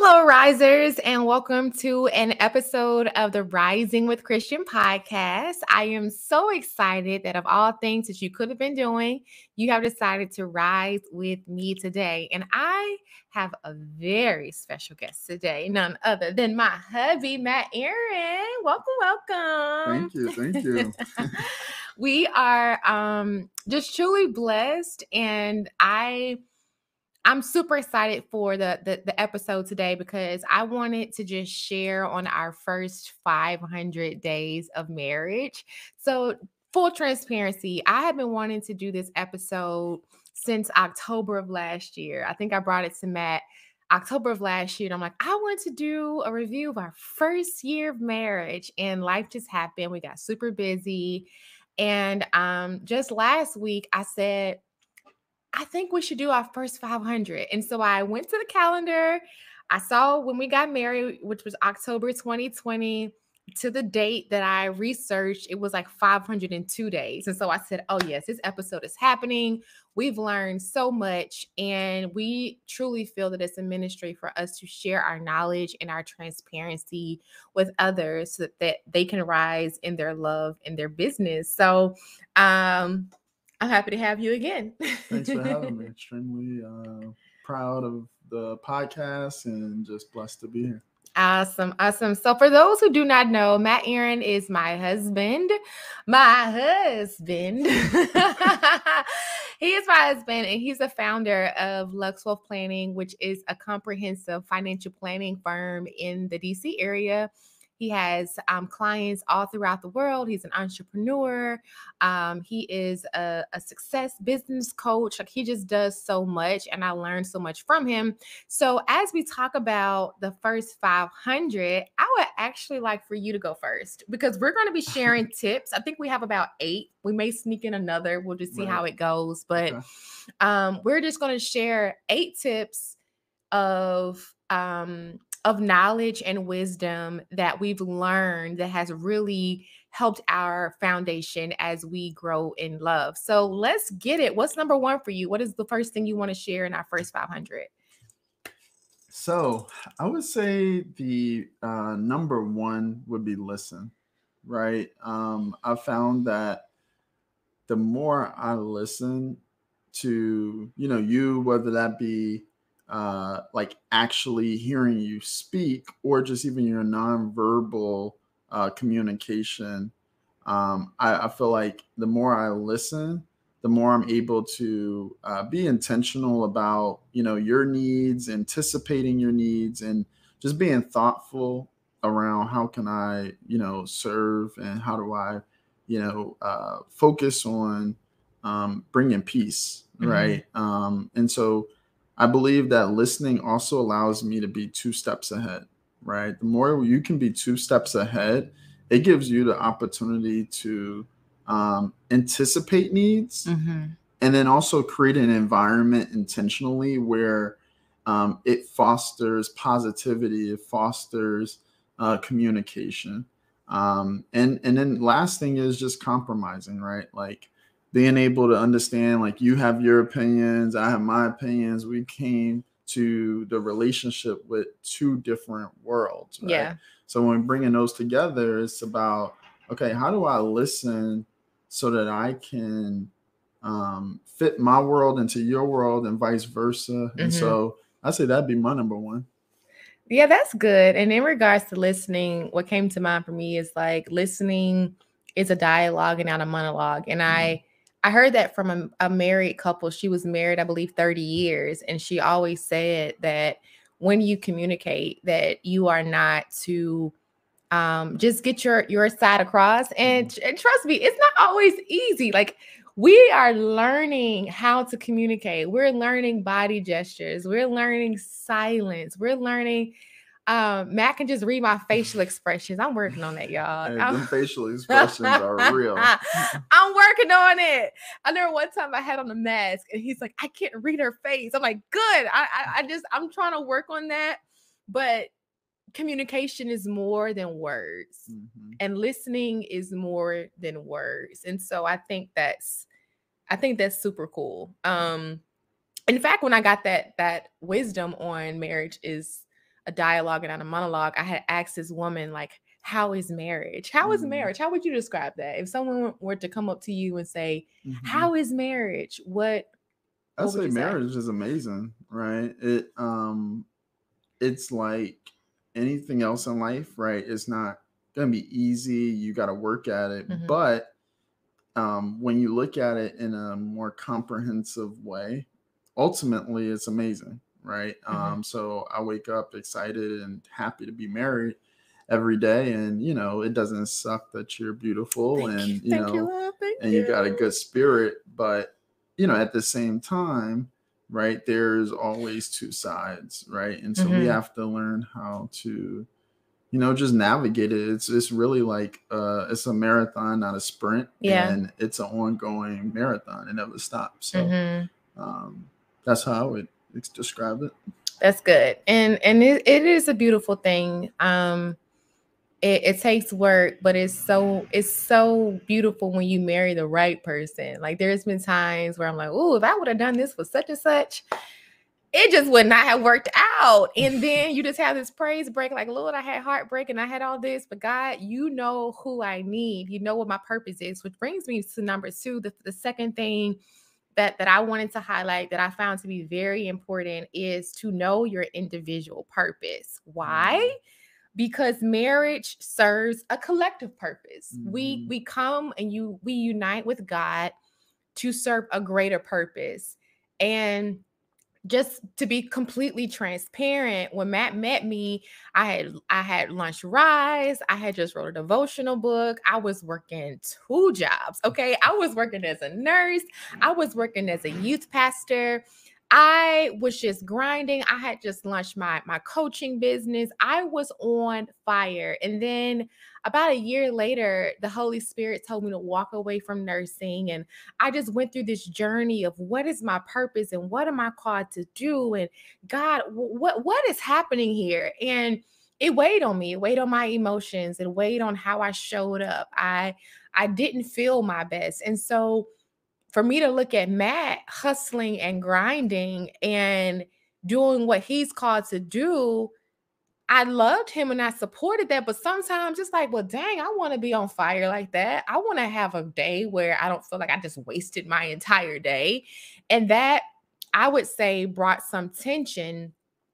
Hello, risers, and welcome to an episode of the Rising with Christian podcast. I am so excited that of all things that you could have been doing, you have decided to rise with me today. And I have a very special guest today, none other than my hubby, Matt Aaron. Welcome. Thank you. We are just truly blessed, and I'm super excited for the episode today because I wanted to just share on our first 500 days of marriage. So, full transparency, I have been wanting to do this episode since October of last year. I think I brought it to Matt October of last year. And I'm like, I want to do a review of our first year of marriage. And life just happened. We got super busy. And just last week, I said, I think we should do our first 500. And so I went to the calendar. I saw when we got married, which was October 2020, to the date that I researched, it was like 502 days. And so I said, oh, yes, this episode is happening. We've learned so much. And we truly feel that it's a ministry for us to share our knowledge and our transparency with others so that they can rise in their love and their business. So, I'm happy to have you again. Thanks for having me. Extremely proud of the podcast and just blessed to be here. Awesome. So for those who do not know, Matt Aaron is my husband. He is my husband, and he's the founder of Luxwealth Planning, which is a comprehensive financial planning firm in the DC area. He has clients all throughout the world. He's an entrepreneur. He is a success business coach. Like, he just does so much, and I learned so much from him. So as we talk about the first 500, I would actually like for you to go first because we're going to be sharing tips. I think we have about 8. We may sneak in another. We'll just see how it goes. But we're just going to share 8 tips of knowledge and wisdom that we've learned that has really helped our foundation as we grow in love. So let's get it. What's number 1 for you? What is the first thing you want to share in our first 500? So I would say the number 1 would be listen, right? I found that the more I listen to, you, whether that be like actually hearing you speak or just even your nonverbal communication. I feel like the more I listen, the more I'm able to be intentional about, your needs, anticipating your needs, and just being thoughtful around how can I, serve, and how do I, focus on bringing peace, right? And so I believe that listening also allows me to be 2 steps ahead, right? The more you can be 2 steps ahead, it gives you the opportunity to anticipate needs and then also create an environment intentionally where it fosters positivity, it fosters communication. And then last thing is just compromising, right? Like, being able to understand, like, you have your opinions, I have my opinions. We came to the relationship with 2 different worlds, right? Yeah. So when bringing those together, it's about, okay, how do I listen so that I can fit my world into your world and vice versa? And so I say that'd be my number 1. Yeah, that's good. And in regards to listening, what came to mind for me is like listening is a dialogue and not a monologue. And I heard that from a married couple. She was married, I believe, 30 years. And she always said that when you communicate, that you are not to just get your side across. And trust me, it's not always easy. Like, we are learning how to communicate. We're learning body gestures. We're learning silence. We're learning. Matt can just read my facial expressions. I'm working on that, y'all. Hey, them facial expressions are real. I'm working on it. I remember one time I had on a mask and he's like, I can't read her face. I'm like, good. I'm trying to work on that. But communication is more than words, and listening is more than words. And so I think that's super cool. In fact, when I got that wisdom on marriage is a dialogue and not a monologue, I had asked this woman, like, how is marriage? How is marriage? How would you describe that? If someone were to come up to you and say, Mm-hmm. how is marriage? What I'd would say you say? marriage is amazing, right? It's like anything else in life, right? It's not gonna be easy. You got to work at it, Mm-hmm. but when you look at it in a more comprehensive way, ultimately it's amazing, right? Mm-hmm. So I wake up excited and happy to be married every day, and it doesn't suck that you're beautiful, Thank you. and Thank you, love. Thank and you got a you. good spirit, but at the same time, right, there's always two sides, right? And so we Mm-hmm. have to learn how to just navigate it. It's really like it's a marathon, not a sprint, Yeah. and it's an ongoing marathon. It never stops. So Mm-hmm. um, that's how I would describe it. That's good. And it is a beautiful thing. It takes work, but it's so beautiful when you marry the right person. Like, there's been times where I'm like, oh, if I would have done this for such and such, it just would not have worked out. And then you just have this praise break, like, Lord, I had heartbreak and I had all this, but God, you know who I need. You know what my purpose is, which brings me to number two. The second thing that I wanted to highlight that I found to be very important is to know your individual purpose. Why? Because marriage serves a collective purpose. We Mm-hmm. we come and we unite with God to serve a greater purpose. And just to be completely transparent, when Matt met me, I had lunch rise. I had just wrote a devotional book. I was working two jobs. Okay. I was working as a nurse. I was working as a youth pastor. I was just grinding. I had just launched my coaching business. I was on fire. And then about a year later, the Holy Spirit told me to walk away from nursing. And I just went through this journey of what is my purpose and what am I called to do? And God, what is happening here? And it weighed on me. It weighed on my emotions. It weighed on how I showed up. I didn't feel my best. And so for me to look at Matt hustling and grinding and doing what he's called to do, I loved him and I supported that. But sometimes it's like, well, dang, I want to be on fire like that. I want to have a day where I don't feel like I just wasted my entire day. And that, I would say, brought some tension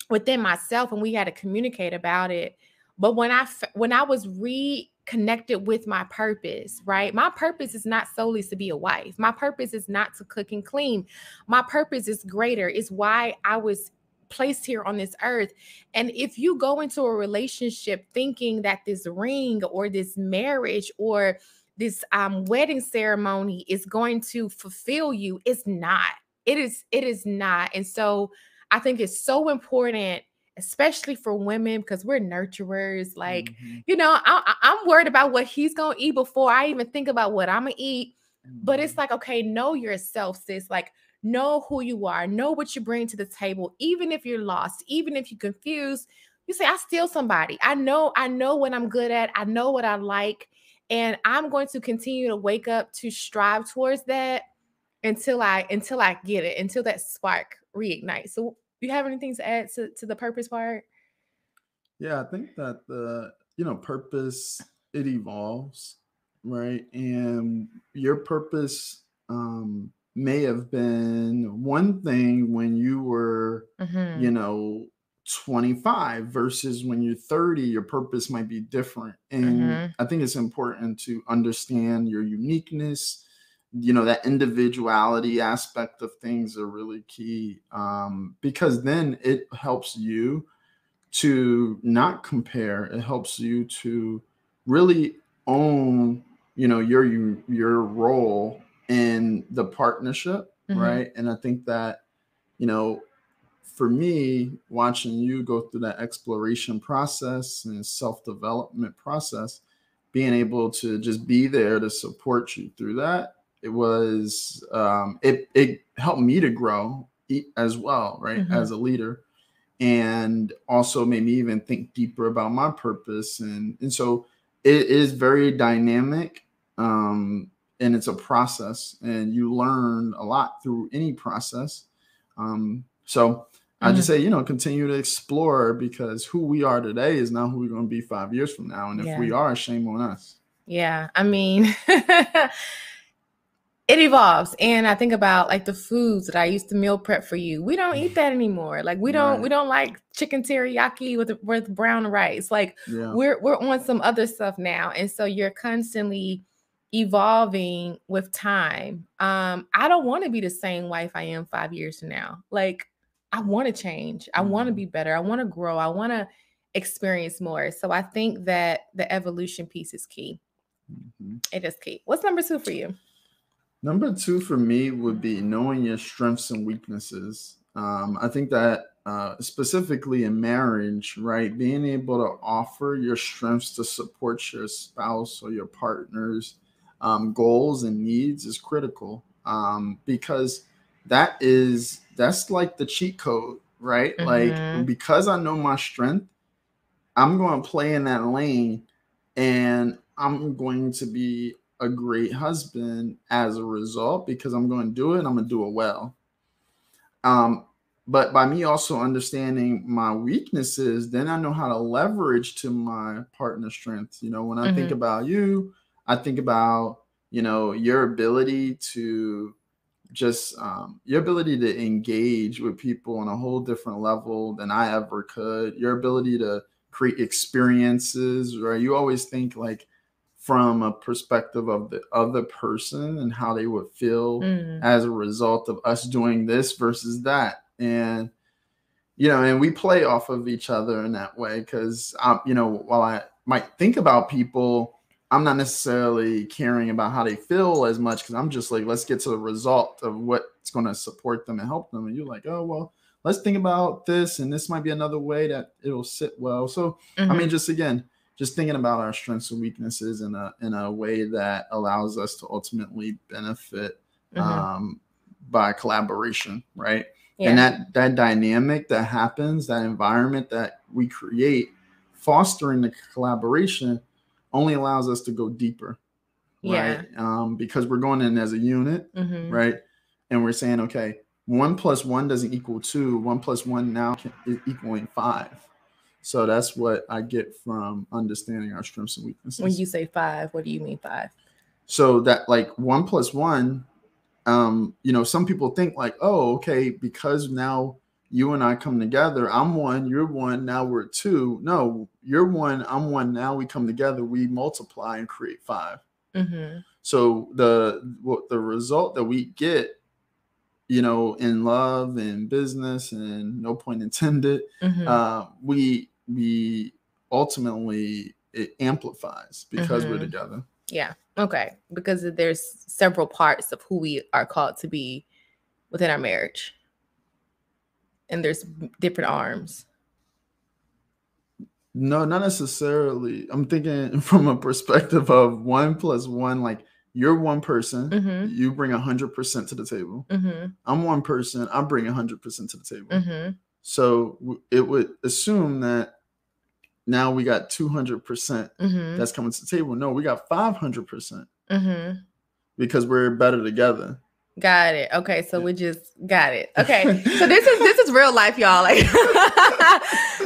within myself, and we had to communicate about it. But when I was reconnected with my purpose, right? My purpose is not solely to be a wife. My purpose is not to cook and clean. My purpose is greater. It's why I was placed here on this earth. And if you go into a relationship thinking that this ring or this marriage or this wedding ceremony is going to fulfill you, it's not. It is not. And so I think it's so important, especially for women, because we're nurturers. Like, Mm-hmm. I'm worried about what he's gonna eat before I even think about what I'm gonna eat. But it's Mm-hmm. like, okay, know yourself, sis. Like, know who you are, know what you bring to the table. Even if you're lost, even if you're confused, you say, I still somebody. I know what I'm good at. I know what I like. And I'm going to continue to wake up to strive towards that until I get it, until that spark reignites. So you have anything to add to the purpose part? Yeah, I think that the purpose, it evolves, right? And your purpose may have been one thing when you were, Mm-hmm. you know, 25 versus when you're 30, your purpose might be different. And Mm-hmm. I think it's important to understand your uniqueness. That individuality aspect of things are really key, because then it helps you to not compare. It helps you to really own, your role in the partnership, Mm-hmm. right? And I think that, you know, for me, watching you go through that exploration process and self-development process, being able to just be there to support you through that, it helped me to grow as well, right? Mm-hmm. As a leader, and also made me even think deeper about my purpose, and so it is very dynamic, and it's a process, and you learn a lot through any process. So I just say, continue to explore, because who we are today is not who we're going to be 5 years from now. And if we are, shame on us. Yeah. I mean, it evolves. And I think about like the foods that I used to meal prep for you. We don't eat that anymore. Like we don't like chicken teriyaki with brown rice. Like we're on some other stuff now. And so you're constantly evolving with time. I don't want to be the same wife I am 5 years from now. Like I want to change. I want to be better. I want to grow. I want to experience more. So I think that the evolution piece is key. It is key. What's number 2 for you? Number 2 for me would be knowing your strengths and weaknesses. I think that specifically in marriage, right, being able to offer your strengths to support your spouse or your partner's goals and needs is critical, because that's like the cheat code, right? Like, because I know my strength, I'm going to play in that lane, and I'm going to be a great husband as a result, because I'm going to do it and I'm going to do it well. But by me also understanding my weaknesses, then I know how to leverage to my partner's strengths. When I think about you, I think about, your ability to your ability to engage with people on a whole different level than I ever could. Your ability to create experiences, right? You always think like from a perspective of the other person and how they would feel as a result of us doing this versus that. And, and we play off of each other in that way, because, while I might think about people, I'm not necessarily caring about how they feel as much, because I'm just like, let's get to the result of what's going to support them and help them. And you're like, oh, well, let's think about this, and this might be another way that it'll sit well. So, I mean, just thinking about our strengths and weaknesses in a way that allows us to ultimately benefit by collaboration, right? Yeah. And that dynamic that happens, that environment that we create, fostering the collaboration, only allows us to go deeper, right? Because we're going in as a unit, right? And we're saying, okay, 1 + 1 doesn't equal 2. 1 + 1 now is equaling 5. So that's what I get from understanding our strengths and weaknesses. When you say 5, what do you mean 5? So that like 1 + 1, some people think like, oh, okay, because now you and I come together, I'm 1, you're 1, now we're 2. No, you're 1, I'm 1, now we come together, we multiply and create 5. So the result that we get, in love and business, and no point intended, we ultimately, it amplifies because we're together. Yeah. Okay. Because there's several parts of who we are called to be within our marriage. And there's different arms. No, not necessarily. I'm thinking from a perspective of 1 + 1, like you're one person, you bring 100% to the table. I'm one person, I bring 100% to the table. So it would assume that now we got 200% that's coming to the table. No, we got 500% because we're better together. Got it. Okay, so we just got it. Okay, so this is real life, y'all. Like,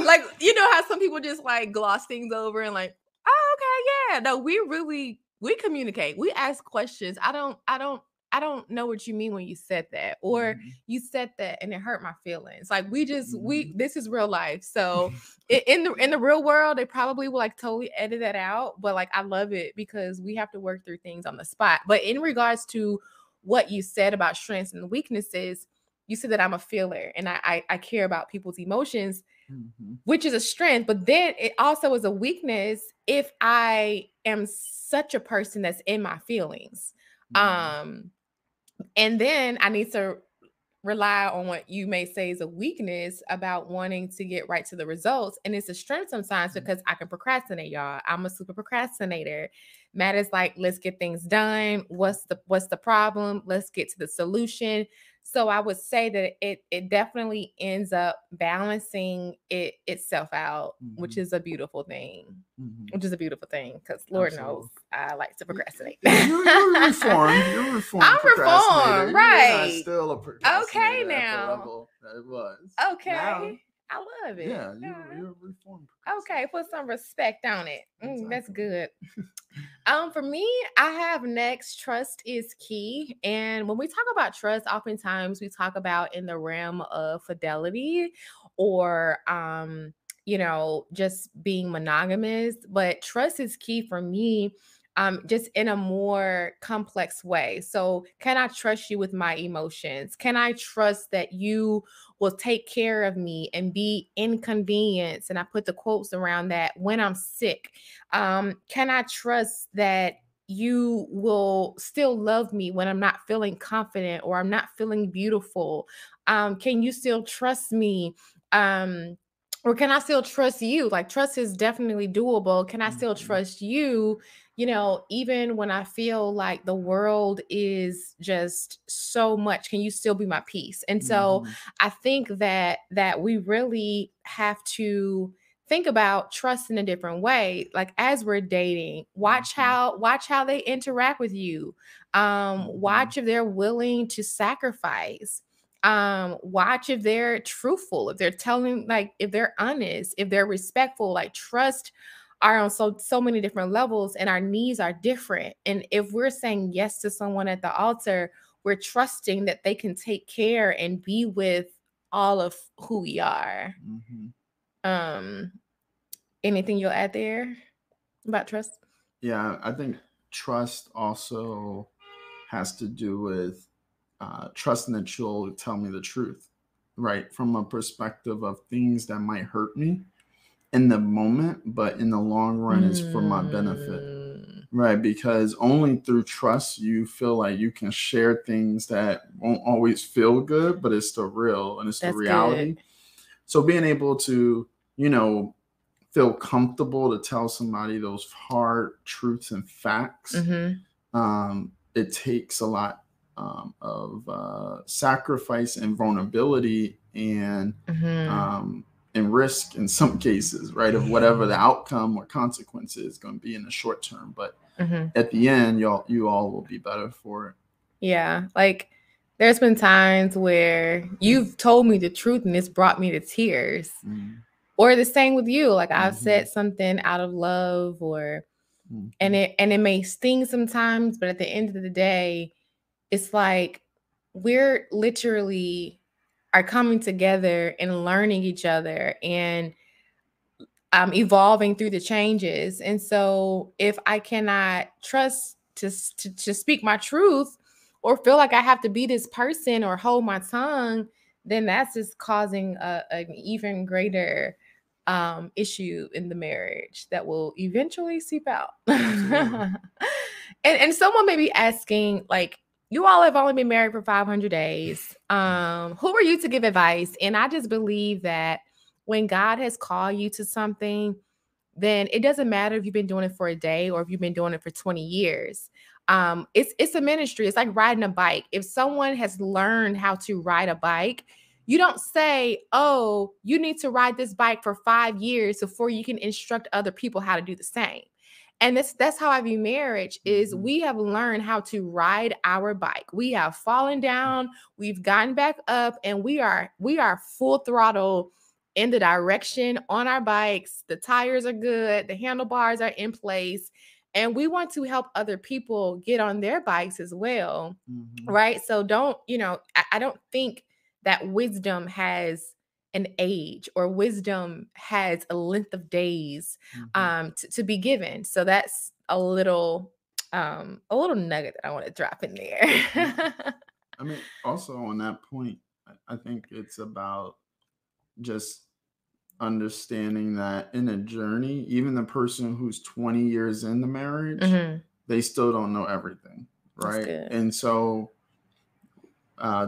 like how some people just like gloss things over and like, oh, okay, yeah. No, we communicate. We ask questions. I don't know what you mean when you said that, or you said that and it hurt my feelings. Like this is real life. So in the real world, they probably will like totally edit that out. But like, I love it because we have to work through things on the spot. But in regards to what you said about strengths and weaknesses, you said that I'm a feeler and I care about people's emotions, which is a strength, but then it also is a weakness if I am such a person that's in my feelings. And then I need to rely on what you may say is a weakness about wanting to get right to the results. And it's a strength sometimes because I can procrastinate, y'all. I'm a super procrastinator. Matt is like, let's get things done. What's the problem? Let's get to the solution. So I would say that it definitely ends up balancing itself out, which is a beautiful thing. Which is a beautiful thing, because Lord knows I like to procrastinate. You're reformed. You're reformed. I'm procrastinator. reformed, right? You're not still a procrastinator Okay, now. at the level that it was. Okay. Now, I love it. Yeah, you're reformed. Okay, put some respect on it. Exactly. That's good. For me, I have next, trust is key. And when we talk about trust, oftentimes we talk about in the realm of fidelity or just being monogamous. But trust is key for me, just in a more complex way. So can I trust you with my emotions? Can I trust that you will take care of me and be inconvenienced? And I put the quotes around that when I'm sick. Can I trust that you will still love me when I'm not feeling confident or I'm not feeling beautiful? Can you still trust me? Or can I still trust you? Like, trust is definitely doable. Can I still trust you? Even when I feel like the world is just so much, can you still be my peace? And so I think that we really have to think about trust in a different way. Like, as we're dating, watch how they interact with you. Watch if they're willing to sacrifice. Watch if they're truthful, if they're telling, like, if they're honest, if they're respectful. Like, trust are on so many different levels, and our needs are different. And if we're saying yes to someone at the altar, we're trusting that they can take care and be with all of who we are. Anything you'll add there about trust? Yeah, I think trust also has to do with trusting that you'll tell me the truth, right? From a perspective of things that might hurt me in the moment, but in the long run is for my benefit, right? Because only through trust you feel like you can share things that won't always feel good, but it's still real and it's the reality. Good. So being able to, feel comfortable to tell somebody those hard truths and facts, it takes a lot of sacrifice and vulnerability and risk in some cases, right, of whatever the outcome or consequence is going to be in the short term. But at the end, you all will be better for it. Yeah, like, there's been times where you've told me the truth and it's brought me to tears. Or the same with you. Like, I've said something out of love, or and it may sting sometimes, but at the end of the day, it's like we're literally are coming together and learning each other and evolving through the changes. And so if I cannot trust to speak my truth, or feel like I have to be this person or hold my tongue, then that's just causing an even greater issue in the marriage that will eventually seep out. And someone may be asking, like, you all have only been married for 500 days. Who are you to give advice? And I just believe that when God has called you to something, then it doesn't matter if you've been doing it for a day or if you've been doing it for 20 years. It's a ministry. It's like riding a bike. If someone has learned how to ride a bike, you don't say, oh, you need to ride this bike for 5 years before you can instruct other people how to do the same. And that's how I view marriage, is we have learned how to ride our bike. We have fallen down, we've gotten back up, and we are full throttle in the direction on our bikes. The tires are good, the handlebars are in place, and we want to help other people get on their bikes as well. Right? So I don't think that wisdom has an age, or wisdom has a length of days to be given. So that's a little nugget that I want to drop in there. I mean, also on that point, I think it's about just understanding that in a journey, even the person who's 20 years in the marriage, they still don't know everything, right? And so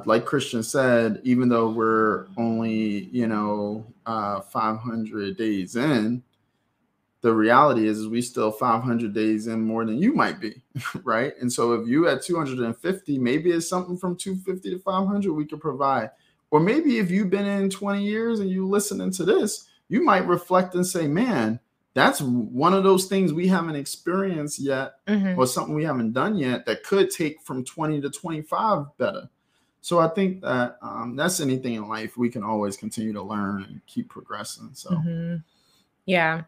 like Christian said, even though we're only 500 days in, the reality is we still 500 days in more than you might be, right? And so if you at 250, maybe it's something from 250 to 500 we could provide. Or maybe if you've been in 20 years and you listening to this, you might reflect and say, man, that's one of those things we haven't experienced yet, or something we haven't done yet that could take from 20 to 25 better. So I think that that's anything in life. We can always continue to learn and keep progressing. So yeah.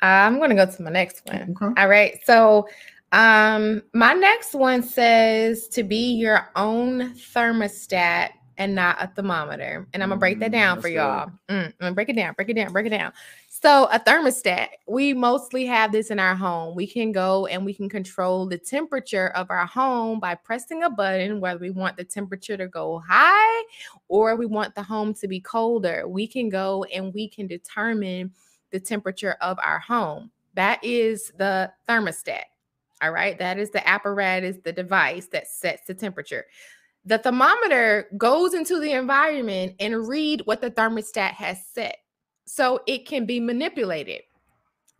I'm going to go to my next one. Okay. All right. So my next one says to be your own thermostat and not a thermometer. And I'm going to break that down for y'all. I'm going to break it down. So a thermostat, we mostly have this in our home. We can go and we can control the temperature of our home by pressing a button, whether we want the temperature to go high or we want the home to be colder. We can go and we can determine the temperature of our home. That is the thermostat. All right. That is the apparatus, the device that sets the temperature. The thermometer goes into the environment and read what the thermostat has set. So it can be manipulated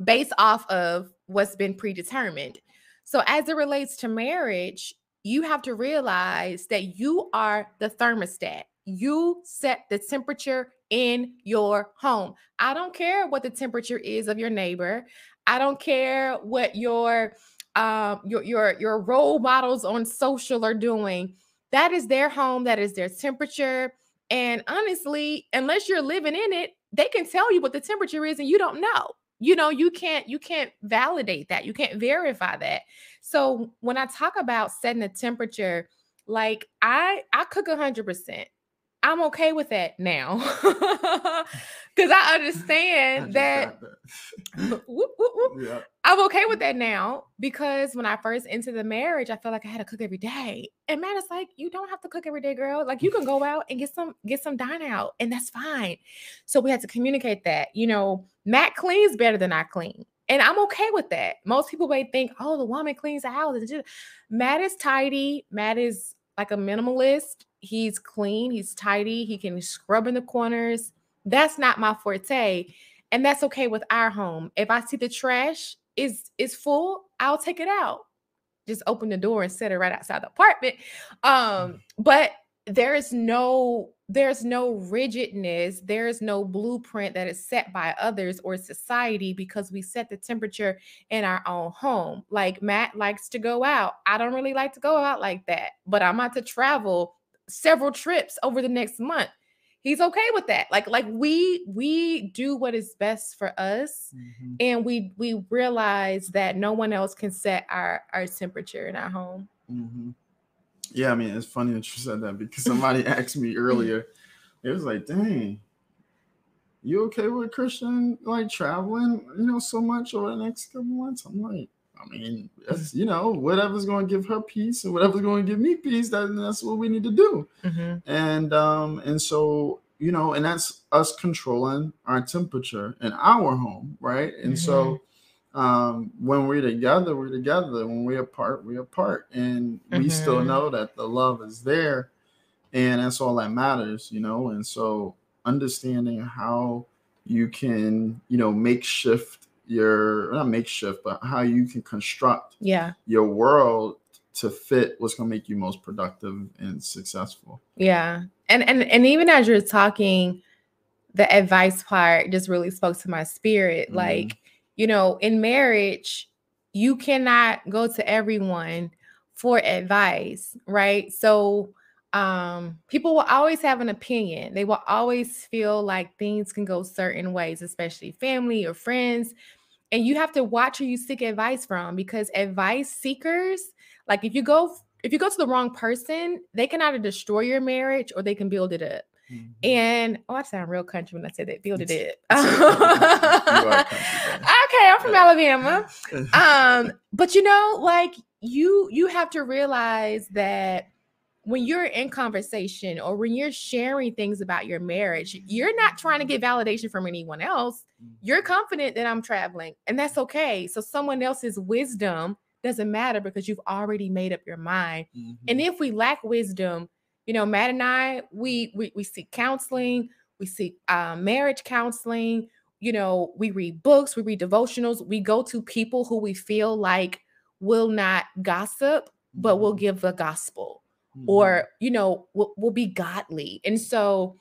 based off of what's been predetermined. So as it relates to marriage, you have to realize that you are the thermostat. You set the temperature in your home. I don't care what the temperature is of your neighbor. I don't care what your role models on social are doing. That is their home. That is their temperature. And honestly, unless you're living in it, they can tell you what the temperature is and you don't know. You can't validate that. You can't verify that. So when I talk about setting a temperature, like I cook 100%. I'm okay with that now. Because I understand that. Whoop, whoop, whoop. Yeah. I'm okay with that now because when I first entered the marriage, I felt like I had to cook every day. And man, it's like, you don't have to cook every day, girl. Like you can go out and get some dine out and that's fine. So we had to communicate that, Matt cleans better than I clean. And I'm okay with that. Most people may think, oh, the woman cleans the house. Matt is tidy. Matt is like a minimalist. He's clean. He's tidy. He can scrub in the corners. That's not my forte. And that's okay with our home. If I see the trash is full, I'll take it out. Just open the door and set it right outside the apartment. But there's no rigidness. There's no blueprint that is set by others or society because we set the temperature in our own home. Like Matt likes to go out. I don't really like to go out like that, but I'm about to travel several trips over the next month. He's okay with that. Like we do what is best for us, and we realize that no one else can set our temperature in our home. Yeah, I mean, it's funny that you said that because somebody asked me earlier. It was like, dang, you okay with Christian like traveling, so much over the next couple months? I'm like, I mean, that's, whatever's going to give her peace and whatever's going to give me peace, that's what we need to do. And so, and that's us controlling our temperature in our home, right? And so when we're together, we're together. When we're apart, we're apart. And we still know that the love is there. And that's all that matters, And so understanding how you can, not makeshift, but how you can construct your world to fit what's going to make you most productive and successful. Yeah. And even as you're talking, the advice part just really spoke to my spirit. Like, in marriage, you cannot go to everyone for advice, right? So people will always have an opinion. They will always feel like things can go certain ways, especially family or friends. And you have to watch who you seek advice from, because advice seekers, like if you go to the wrong person, they can either destroy your marriage or they can build it up. And I sound real country when I say that, build it up. Okay, I'm from Alabama. But you have to realize that when you're in conversation or when you're sharing things about your marriage, you're not trying to get validation from anyone else. You're confident that I'm traveling, and that's okay. So someone else's wisdom doesn't matter because you've already made up your mind. And if we lack wisdom, Matt and I, we seek counseling, we seek marriage counseling, we read books, we read devotionals, we go to people who we feel like will not gossip, but will give the gospel, or, will be godly. And so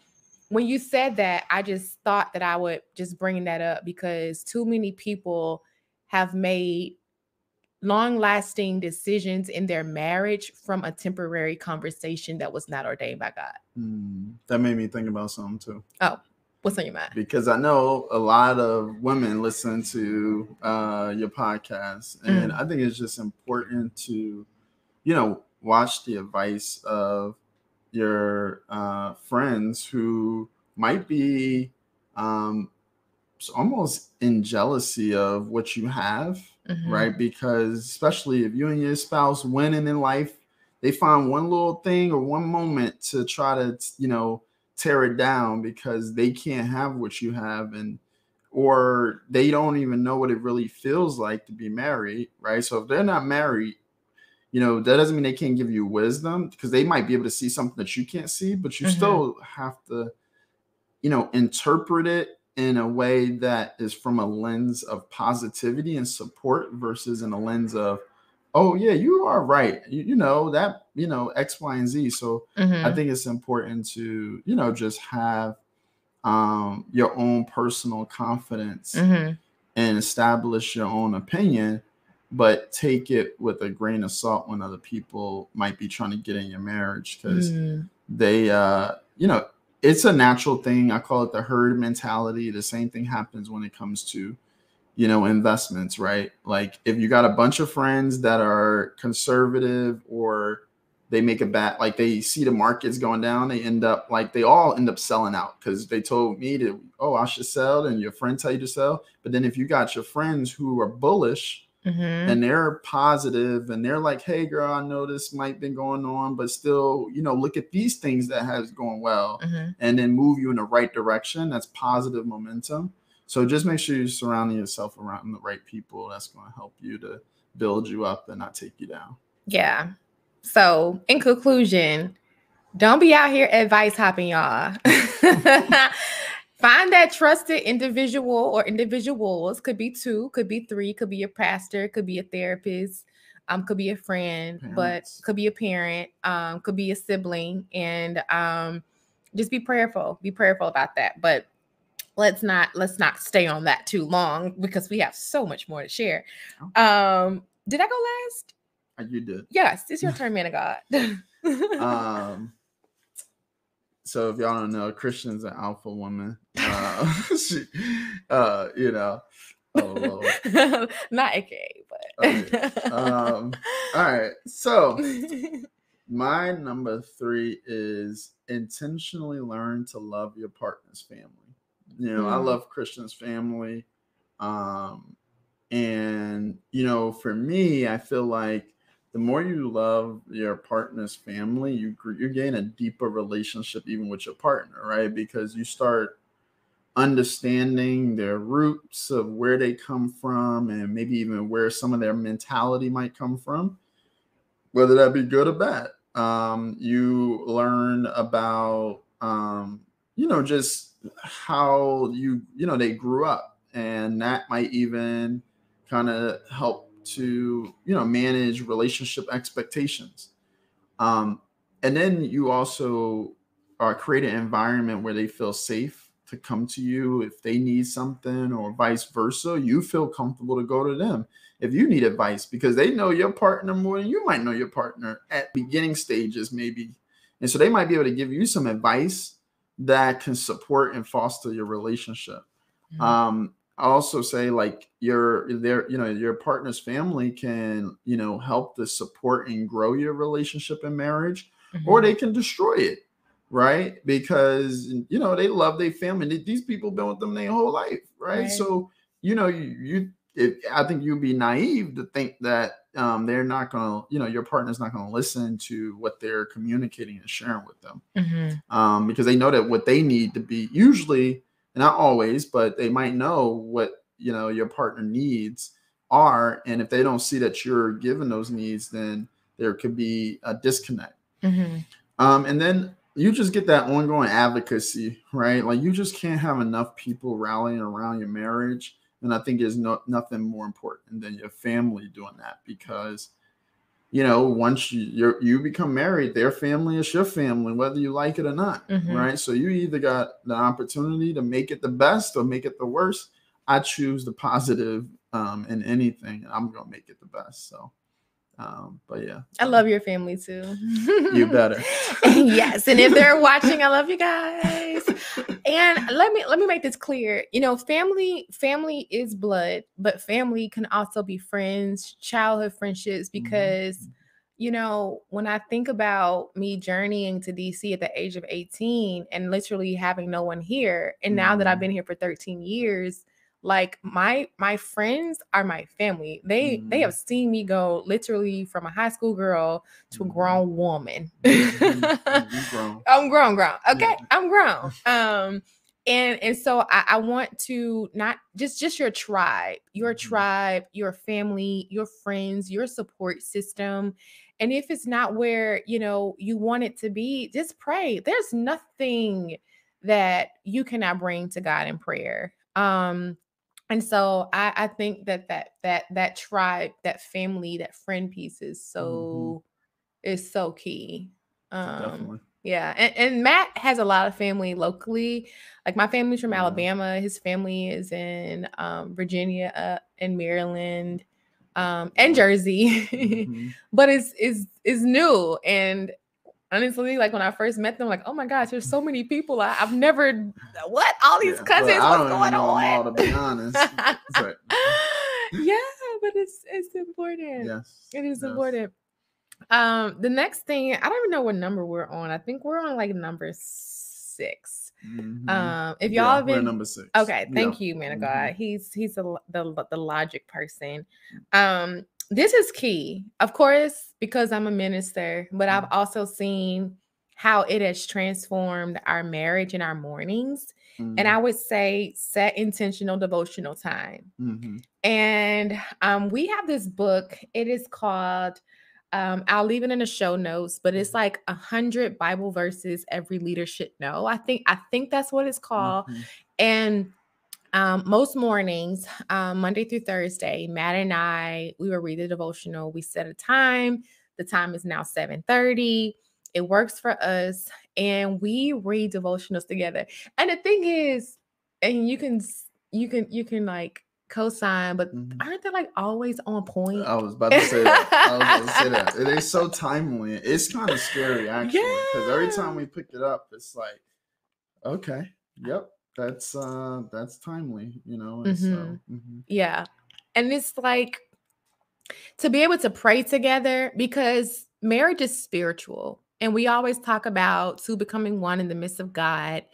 when you said that, I just thought that I would just bring that up, because too many people have made long-lasting decisions in their marriage from a temporary conversation that was not ordained by God. That made me think about something too. Oh, what's on your mind? Because I know a lot of women listen to your podcast, and I think it's just important to, watch the advice of your friends who might be almost in jealousy of what you have, right? Because especially if you and your spouse winning in life, they find one little thing or one moment to try to, tear it down because they can't have what you have, and or they don't even know what it really feels like to be married, right? So if they're not married, that doesn't mean they can't give you wisdom, because they might be able to see something that you can't see, but you still have to, interpret it in a way that is from a lens of positivity and support versus in a lens of, oh yeah, you are right. X, Y, and Z. So I think it's important to, just have your own personal confidence and establish your own opinion, but take it with a grain of salt when other people might be trying to get in your marriage, because they, it's a natural thing. I call it the herd mentality. The same thing happens when it comes to, investments, right? Like if you got a bunch of friends that are conservative, or they make a bet, like they see the markets going down, they all end up selling out because they told me to, I should sell, and your friend tell you to sell. But then if you got your friends who are bullish and they're positive, and they're like, hey girl, I know this might be going on, but still, look at these things that has going well, and then move you in the right direction. That's positive momentum. So just make sure you're surrounding yourself around the right people. That's going to help you to build you up and not take you down. Yeah. So in conclusion, don't be out here advice hopping, y'all. Find that trusted individual or individuals. Could be 2, could be 3, could be a pastor, could be a therapist, could be a friend, but could be a parent, could be a sibling, and just be prayerful. Be prayerful about that. But let's not stay on that too long, because we have so much more to share. Did I go last? You did. Yes, it's your turn, man of God. So if y'all don't know, Christian's an alpha woman. She, not AKA, but okay. All right. So my number 3 is intentionally learn to love your partner's family. I love Christian's family. And, for me, I feel like the more you love your partner's family, you gain a deeper relationship even with your partner, right? Because you start understanding their roots of where they come from, and maybe even where some of their mentality might come from, whether that be good or bad. You learn about, just how they grew up, and that might even kind of help to, manage relationship expectations. And then you also create an environment where they feel safe to come to you if they need something, or vice versa. You feel comfortable to go to them if you need advice, because they know your partner more than you might know your partner at beginning stages, maybe. And so they might be able to give you some advice that can support and foster your relationship. I also say, like, your partner's family can, help to support and grow your relationship and marriage, or they can destroy it, right? Because, they love their family. These people been with them their whole life, right? So, I think you'd be naive to think that they're not going to, your partner's not going to listen to what they're communicating and sharing with them, because they know that what they need to be, usually, not always, but they might know what, your partner needs are. And if they don't see that you're giving those needs, then there could be a disconnect. And then you just get that ongoing advocacy, right? Like you just can't have enough people rallying around your marriage. And I think there's nothing more important than your family doing that, because once you become married, their family is your family, whether you like it or not, right? So you either got the opportunity to make it the best or make it the worst. I choose the positive in anything. I'm gonna make it the best. So, but yeah, I love your family too. You better. Yes, and if they're watching, I love you guys. And let me make this clear. Family is blood, but family can also be friends, childhood friendships, because when I think about me journeying to DC at the age of 18 and literally having no one here, and now that I've been here for 13 years, like my friends are my family. They have seen me go literally from a high school girl to a grown woman. Grown. I'm grown. Okay, yeah. I'm grown. And so I want to not just your tribe, your family, your friends, your support system. And if it's not where you want it to be, just pray. There's nothing that you cannot bring to God in prayer. And so I think that tribe, that family, that friend piece is so key. Definitely. Yeah. And Matt has a lot of family locally. Like my family's from Alabama. His family is in Virginia and Maryland and Jersey. But it's new. And honestly, like when I first met them, like, oh my gosh, there's so many people. I've never, all these cousins, what's going on? Them all, to be honest. Yeah, but it's important. Yes, it is important. The next thing, I don't even know what number we're on. I think we're on like number 6. If y'all have been, we're number 6. Okay, thank you, man of God. He's the logic person. This is key, of course, because I'm a minister, but I've also seen how it has transformed our marriage and our mornings. And I would say set intentional devotional time. And we have this book. It is called, I'll leave it in the show notes, but it's like 100 Bible verses every leader should know. I think that's what it's called. And most mornings, Monday through Thursday, Matt and I, we will read the devotional. We set a time. The time is now 7:30. It works for us. And we read devotionals together. And the thing is, and you can like co-sign, but aren't they like always on point? I was about to say that. It is so timely. It's kind of scary, actually, because every time we pick it up, it's like, okay, yep. That's timely, and so yeah. And it's like to be able to pray together, because marriage is spiritual, and we always talk about two becoming one in the midst of God.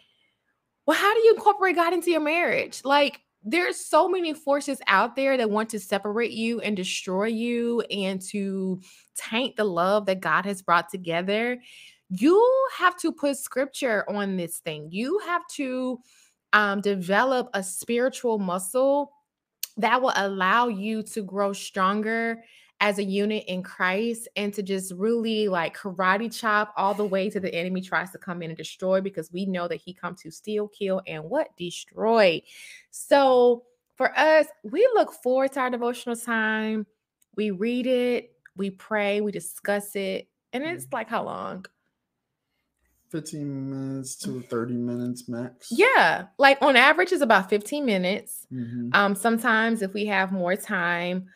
Well, how do you incorporate God into your marriage? Like, there's so many forces out there that want to separate you and destroy you and to taint the love that God has brought together. You have to put scripture on this thing. You have to develop a spiritual muscle that will allow you to grow stronger as a unit in Christ, and to just really like karate chop all the way to the enemy tries to come in and destroy, because we know that he comes to steal, kill, and what? Destroy. So for us, we look forward to our devotional time. We read it, we pray, we discuss it. And it's like, how long? 15 minutes to 30 minutes max. Yeah. Like on average is about 15 minutes. Sometimes if we have more time,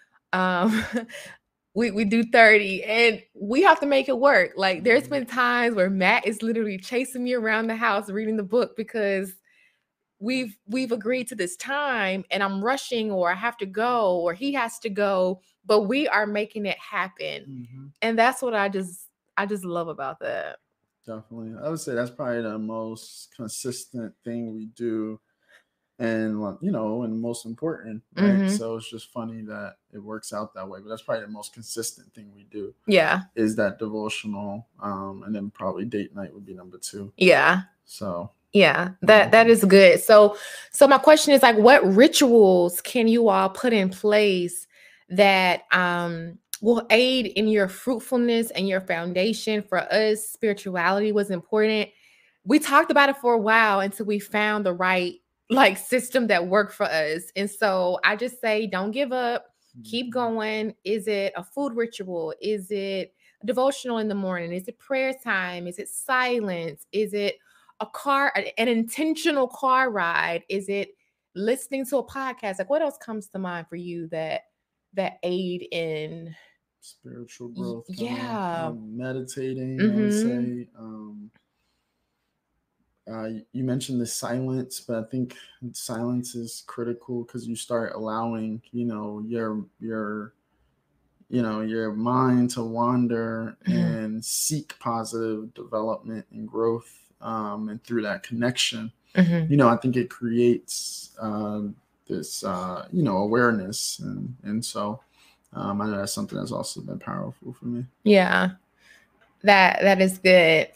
we do 30, and we have to make it work. Like there's been times where Matt is literally chasing me around the house reading the book because we've agreed to this time and I'm rushing, or I have to go, or he has to go, but we are making it happen. And that's what I just love about that. Definitely. I would say that's probably the most consistent thing we do, and and most important, right? So it's just funny that it works out that way, but that's probably the most consistent thing we do. Yeah. Is that devotional, and then probably date night would be number 2. Yeah. So yeah, that is good. So my question is like, what rituals can you all put in place that will aid in your fruitfulness and your foundation. For us, spirituality was important. We talked about it for a while until we found the right like system that worked for us. And so I just say, don't give up. Keep going. Is it a food ritual? Is it a devotional in the morning? Is it prayer time? Is it silence? Is it an intentional car ride? Is it listening to a podcast? Like, what else comes to mind for you that aid in spiritual growth? yeah. Meditating, I would Mm-hmm. say. You mentioned the silence, but I think silence is critical because you start allowing, your mind to wander Mm-hmm. and seek positive development and growth, and through that connection, Mm-hmm. I think it creates this, awareness, and so I know that's something that's also been powerful for me. Yeah, that is good.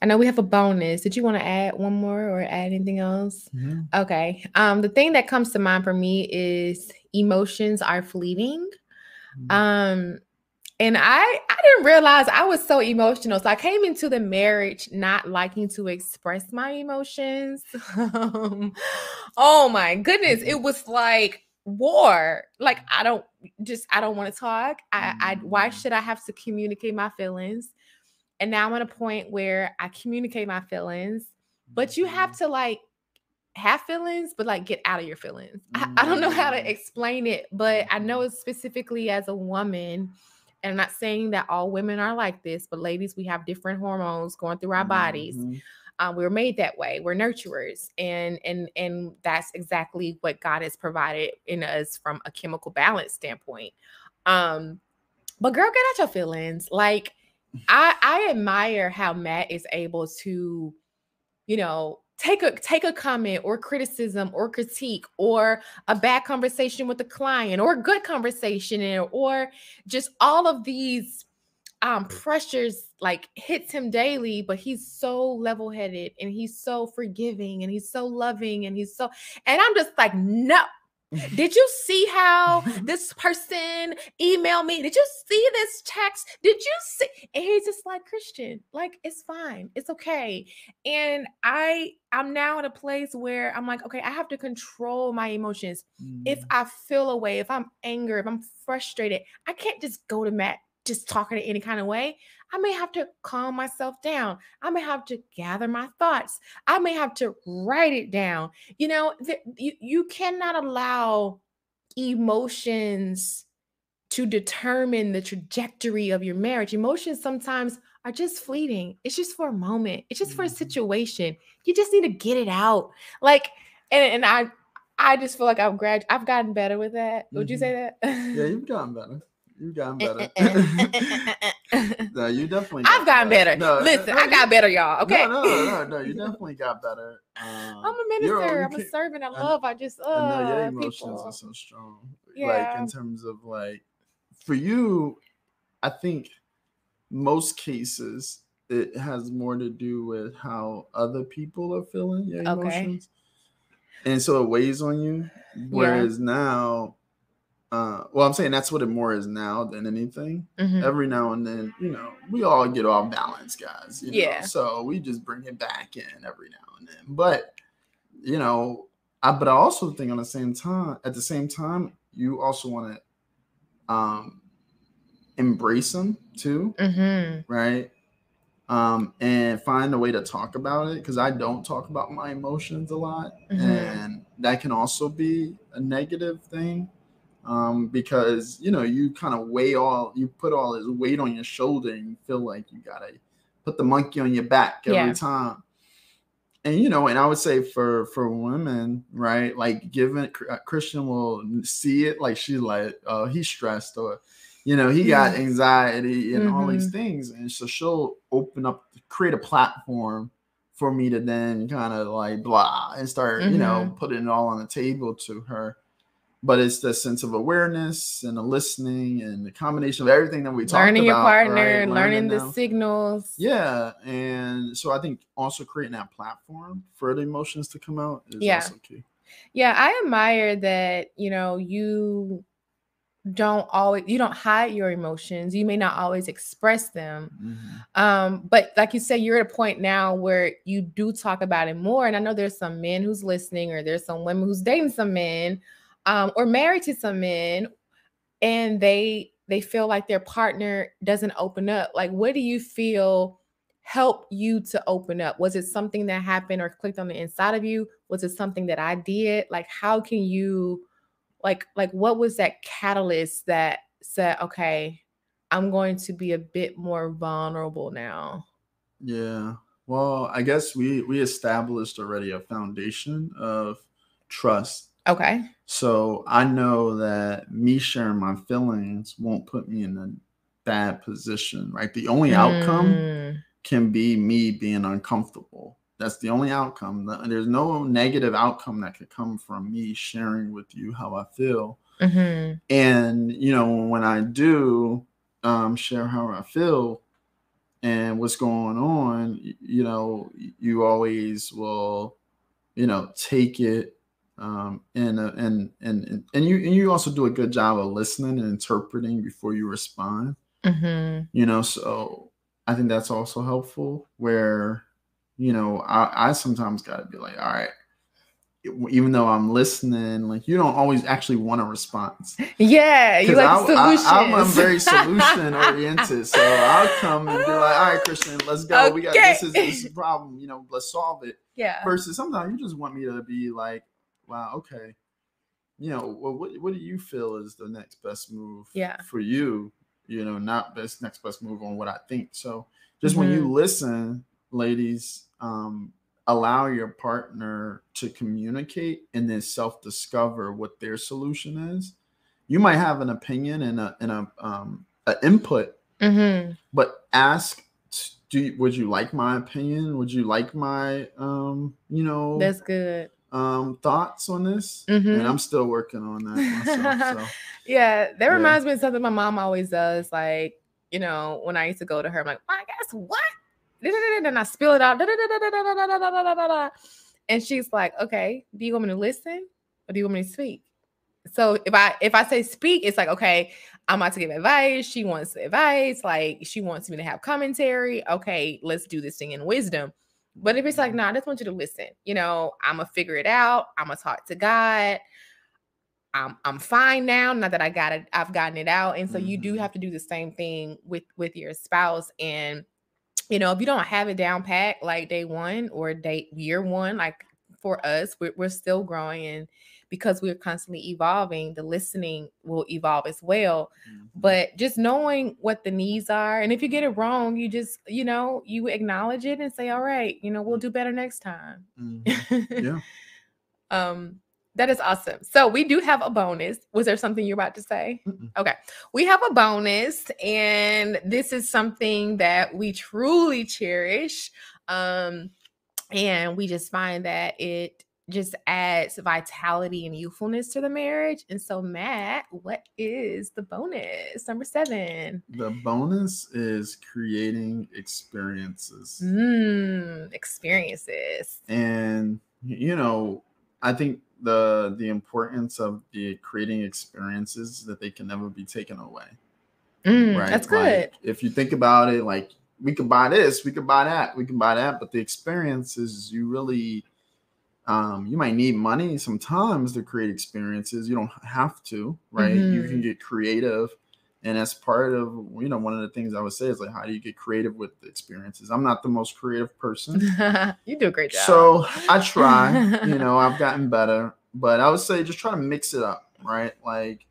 I know we have a bonus. Did you want to add one more or add anything else? Mm-hmm. Okay. The thing that comes to mind for me is emotions are fleeting. Um, and I didn't realize I was so emotional. So I came into the marriage not liking to express my emotions. Oh my goodness. It was like war. Like I don't want to talk. Why should I have to communicate my feelings? And now I'm at a point where I communicate my feelings, but you have to like have feelings, but like get out of your feelings. I don't know how to explain it, but I know it's specifically as a woman. And I'm not saying that all women are like this, but ladies, we have different hormones going through our bodies. We were made that way. We're nurturers, and that's exactly what God has provided in us from a chemical balance standpoint. But girl, get out your feelings. Like I admire how Matt is able to, take a comment or criticism or critique or a bad conversation with a client or a good conversation or just all of these pressures like hits him daily, but he's so level-headed and he's so forgiving and he's so loving and I'm just like, no. Did you see how this person emailed me? Did you see this text? Did you see? And he's just like, Christian, like, it's fine. It's okay. And I'm now at a place where I'm like, okay, I have to control my emotions. If I feel a way, if I'm angry, if I'm frustrated, I can't just go to Matt just talking in any kind of way. I may have to calm myself down. I may have to gather my thoughts. I may have to write it down. You cannot allow emotions to determine the trajectory of your marriage. Emotions sometimes are just fleeting. It's just for a moment. It's just for a situation. You just need to get it out. Like, and I just feel like I've gotten better with that. Would you say that? Yeah, you've gotten better. You've gotten better. No, you definitely. I've gotten better. No, Listen, I got better, y'all. Okay. No. You definitely got better. I'm a minister. I'm a servant. I love. I just. I know your emotions people. are so strong. Yeah. Like in terms of like, for you, I think most cases it has more to do with how other people are feeling your emotions, and so it weighs on you. Whereas now, well, I'm saying that's what it more is now than anything. Every now and then, we all get off balance, guys. So we just bring it back in every now and then. But but I also think at the same time, you also want to embrace them too, right? And find a way to talk about it, because I don't talk about my emotions a lot, and that can also be a negative thing. Because you kind of you put all this weight on your shoulder, and you feel like you gotta put the monkey on your back every time. And and I would say for women, right, like given Christian will see it, like she's like, oh, he's stressed, or he got anxiety and all these things, and so she'll create a platform for me to then kind of like blah and start putting it all on the table to her. But it's the sense of awareness and the listening and the combination of everything that we talked about. Learning your partner, right? learning the signals. Yeah. And so I think also creating that platform for the emotions to come out is also key. Yeah, I admire that, you you don't hide your emotions. You may not always express them. Mhm. But like you said, you're at a point now where you do talk about it more. And I know there's some men who's listening, or there's some women who's dating some men, or married to some men, and they feel like their partner doesn't open up. Like, what do you feel helped you to open up? Was it something that happened or clicked on the inside of you? Was it something that I did? Like, how can you, like what was that catalyst that said, okay, I'm going to be a bit more vulnerable now? Yeah. Well, I guess we established already a foundation of trust. Okay. So I know that me sharing my feelings won't put me in a bad position, right? The only outcome Mm, can be me being uncomfortable. That's the only outcome. There's no negative outcome that could come from me sharing with you how I feel. mm-hmm, And, when I do share how I feel and what's going on, you always will, take it. And you also do a good job of listening and interpreting before you respond. mm-hmm. So I think that's also helpful where, I sometimes got to be like, all right, even though I'm listening, like you don't always actually want a response. Yeah, you Because like the I'm solutions. very solution oriented, so I'll come and be like, "All right, Christian, let's go. We got Okay. this is a problem. Let's solve it." Yeah. Versus sometimes you just want me to be like, "Wow, okay, what do you feel is the next best move Yeah. for you? Not this next best move on what I think." So just when you Mm-hmm. listen, ladies, allow your partner to communicate and then self-discover what their solution is. You might have an opinion and a input, Mm-hmm. but ask, would you like my opinion? Would you like my That's good. thoughts on this? And Mm-hmm. I'm still working on that myself. So Yeah, that yeah. reminds me of something my mom always does. Like, when I used to go to her, I'm like, well, I guess what? And I spill it out. And she's like, okay, do you want me to listen or do you want me to speak? So if I say speak, it's like, okay, I'm about to give advice. She wants advice. Like, she wants me to have commentary. Okay, let's do this thing in wisdom. But if it's like, no, I just want you to listen, I'm gonna figure it out. I'm gonna talk to God. I'm fine now. Not that I've gotten it out. And so you do Mm-hmm. have to do the same thing with your spouse. And if you don't have it down pat like day one or date year one, like for us, we're still growing, and because we're constantly evolving, the listening will evolve as well. Mm-hmm. But just knowing what the needs are, and if you get it wrong, you just you acknowledge it and say, all right, we'll do better next time. Mm-hmm. Yeah. um that is awesome. So we do have a bonus. Was there something you're about to say? Mm-mm. Okay. We have a bonus, and this is something that we truly cherish. And we just find that it just adds vitality and youthfulness to the marriage. And so, Matt, what is the bonus? Number 7. The bonus is creating experiences. Experiences. And I think the importance of the creating experiences that they can never be taken away. That's Right? good. Like if you think about it, like we could buy this, we could buy that, we can buy that, but the experiences you really you might need money sometimes to create experiences. You don't have to, right? You can get creative. And that's part of, one of the things I would say is like, how do you get creative with the experiences? I'm not the most creative person. You do a great job. So I try, I've gotten better, but I would say just try to mix it up, right? Like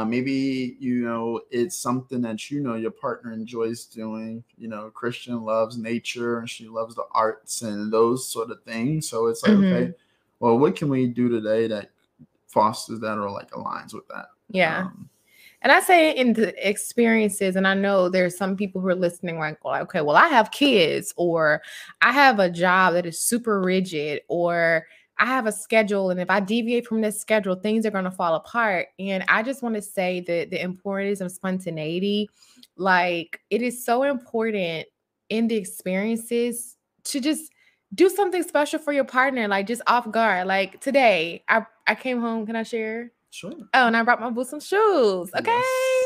maybe, it's something that, your partner enjoys doing. Christian loves nature and she loves the arts and those sort of things. So it's like, okay, well, what can we do today that fosters that or like aligns with that? Yeah. And I say in the experiences, and I know there's some people who are listening like, okay, well, I have kids, or I have a job that is super rigid, or I have a schedule, and if I deviate from this schedule, things are going to fall apart. And I just want to say that the importance of spontaneity, like it is so important in the experiences to just do something special for your partner, like just off guard. Like today, I came home. Can I share? Sure. Oh, and I brought my boo some shoes. Okay.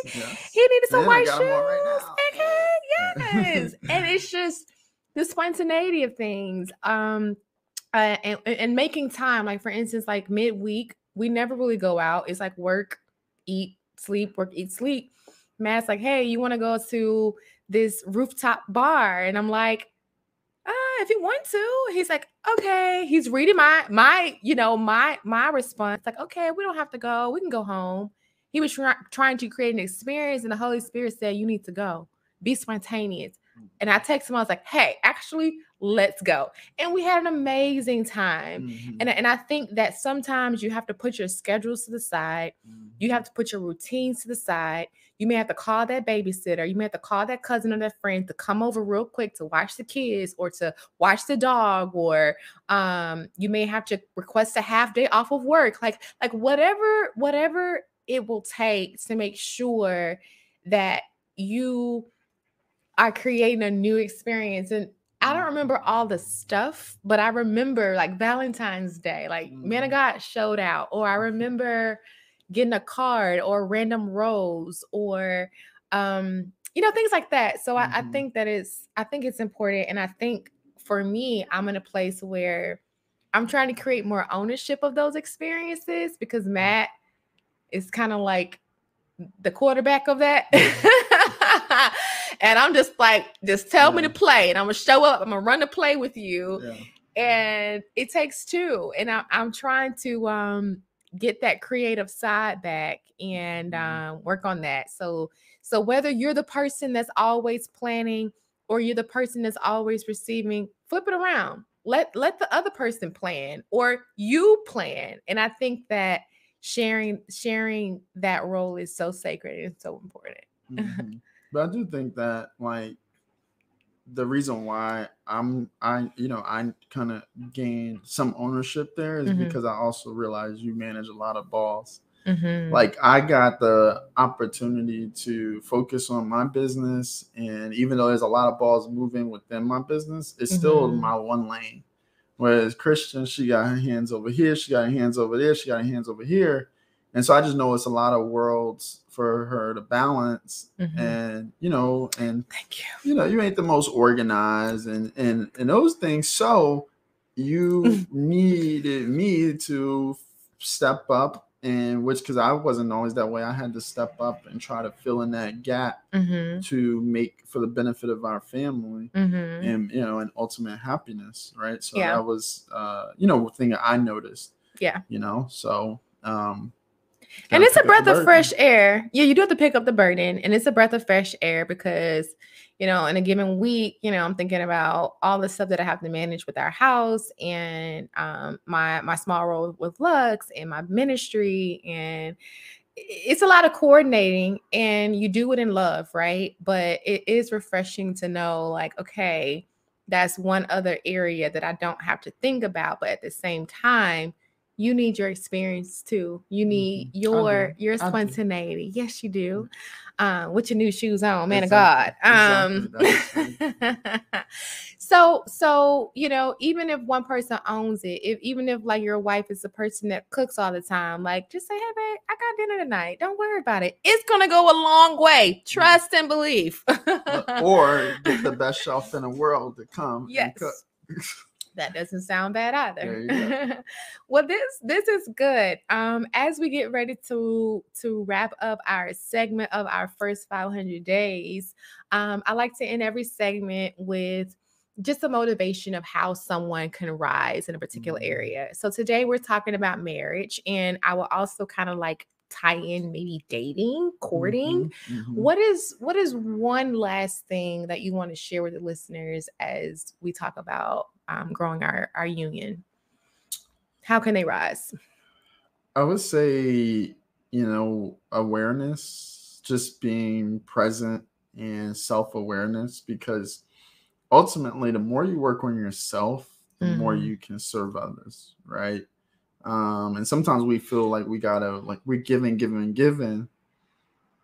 Yes. Yes. He needed some And I white got them on right shoes. now. Okay. Yeah. Yes. And it's just the spontaneity of things. And making time, like for instance, like midweek, we never really go out. It's like work, eat, sleep, work, eat, sleep. Matt's like, hey, you want to go to this rooftop bar? And I'm like, if you want to. He's like, okay. He's reading my response. Like, okay, we don't have to go. We can go home. He was trying to create an experience, and the Holy Spirit said, you need to go. Be spontaneous. And I texted him, I was like, hey, actually, let's go. And we had an amazing time. Mm-hmm. And I think that sometimes you have to put your schedules to the side. Mm-hmm. You have to put your routines to the side. You may have to call that babysitter. You may have to call that cousin or that friend to come over real quick to watch the kids or to watch the dog, or you may have to request a half day off of work. Like whatever it will take to make sure that you are creating a new experience. And I don't remember all the stuff, but I remember like Valentine's Day, like Man of God showed out, or I remember getting a card or a random rose, or things like that. So I think I think it's important. And I think for me, I'm in a place where I'm trying to create more ownership of those experiences, because Matt is kind of like the quarterback of that. And I'm just like, just tell me to play, and I'm gonna show up. I'm gonna run the play with you. Yeah. And it takes two. And I'm trying to get that creative side back and work on that. So whether you're the person that's always planning or you're the person that's always receiving, flip it around. Let the other person plan, or you plan. And I think that sharing that role is so sacred and so important. Mm-hmm. But I do think that, like, the reason why I kind of gained some ownership there is because I also realized you manage a lot of balls. Like, I got the opportunity to focus on my business, and even though there's a lot of balls moving within my business, it's still my one lane. Whereas Christian, she got her hands over here, she got her hands over there, she got her hands over here. And so I just know it's a lot of worlds for her to balance. And, Thank you. You ain't the most organized and those things. So you needed me to step up, because I wasn't always that way. I had to step up and try to fill in that gap to make for the benefit of our family and, and ultimate happiness. Right. So that was, a thing that I noticed. Yeah. So, and it's a breath of fresh air. Yeah, you do have to pick up the burden, and it's a breath of fresh air because, in a given week, I'm thinking about all the stuff that I have to manage with our house and my small role with Lux and my ministry, and it's a lot of coordinating, and you do it in love, right? But it is refreshing to know, like, okay, that's one other area that I don't have to think about, but at the same time, you need your experience too. You need your spontaneity. Yes, you do. With your new shoes on, man of God. So even if one person owns it, even if like your wife is the person that cooks all the time, like just say, hey babe, I got dinner tonight. Don't worry about it. It's gonna go a long way. Trust and believe. Or get the best chef in the world to come and cook. That doesn't sound bad either. There you go. Well, this is good. As we get ready to wrap up our segment of our first 500 days, I like to end every segment with just a motivation of how someone can rise in a particular area. So today we're talking about marriage, and I will also kind of like tie in maybe dating, courting. What is one last thing that you want to share with the listeners as we talk about growing our union? How can they rise? I would say, awareness, just being present and self-awareness, because ultimately the more you work on yourself, the more you can serve others, right? And sometimes we feel like we gotta, like, we're giving,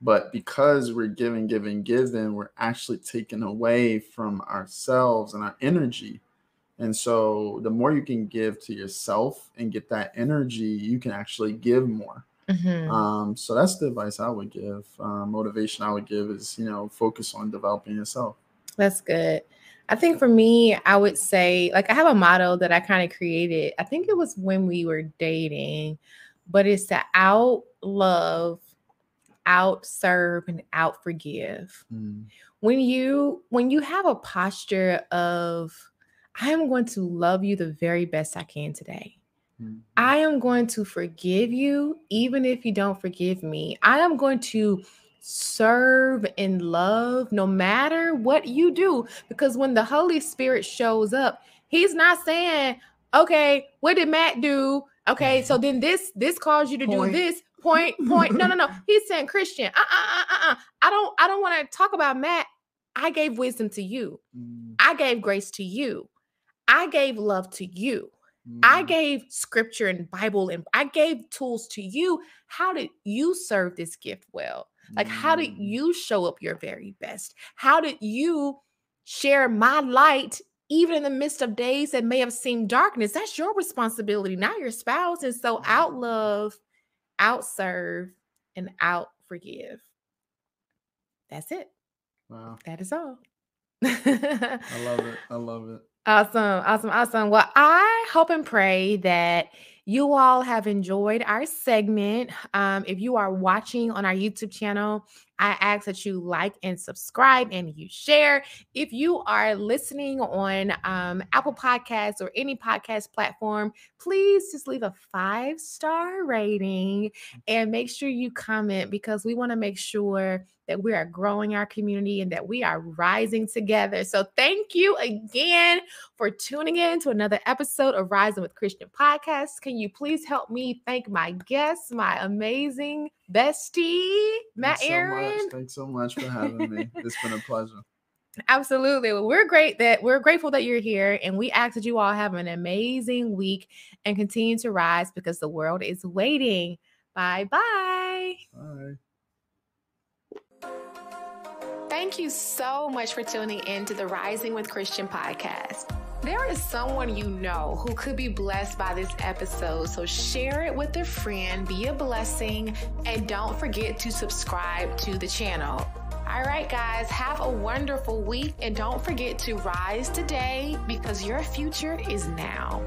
but because we're giving, we're actually taking away from ourselves and our energy. And so the more you can give to yourself and get that energy, you can actually give more. So that's the advice I would give. Motivation I would give is, focus on developing yourself. That's good. I think for me, I would say, like, I have a motto that I kind of created. I think it was when we were dating, but it's to out love, out serve, and out forgive. When you have a posture of, I am going to love you the very best I can today. I am going to forgive you even if you don't forgive me. I am going to serve in love no matter what you do, because when the Holy Spirit shows up, he's not saying, okay, what did Matt do? Okay, so then this caused you to do this point. No. He's saying, Christian, I don't want to talk about Matt. I gave wisdom to you. I gave grace to you. I gave love to you. I gave scripture and Bible, and I gave tools to you. How did you serve this gift well? Like, how did you show up your very best? How did you share my light even in the midst of days that may have seemed darkness? That's your responsibility, not your spouse. And so out love, out serve, and out forgive. That's it. Wow. That is all. I love it. Awesome. Well, I hope and pray that you all have enjoyed our segment. If you are watching on our YouTube channel, I ask that you like and subscribe and you share. If you are listening on Apple Podcasts or any podcast platform, please just leave a 5-star rating and make sure you comment, because we want to make sure that we are growing our community and that we are rising together. So thank you again for tuning in to another episode of Rising with Christian Podcast. Can you please help me thank my guests, my amazing bestie, Matt Aaron? Thanks so much for having me. It's been a pleasure. Absolutely. Well, we're grateful that you're here, and we ask that you all have an amazing week and continue to rise, because the world is waiting. Bye-bye. Bye. Thank you so much for tuning in to the Rising with Christian podcast. There is someone you know who could be blessed by this episode, so share it with a friend, be a blessing, and don't forget to subscribe to the channel. All right, guys, have a wonderful week, and don't forget to rise today, because your future is now.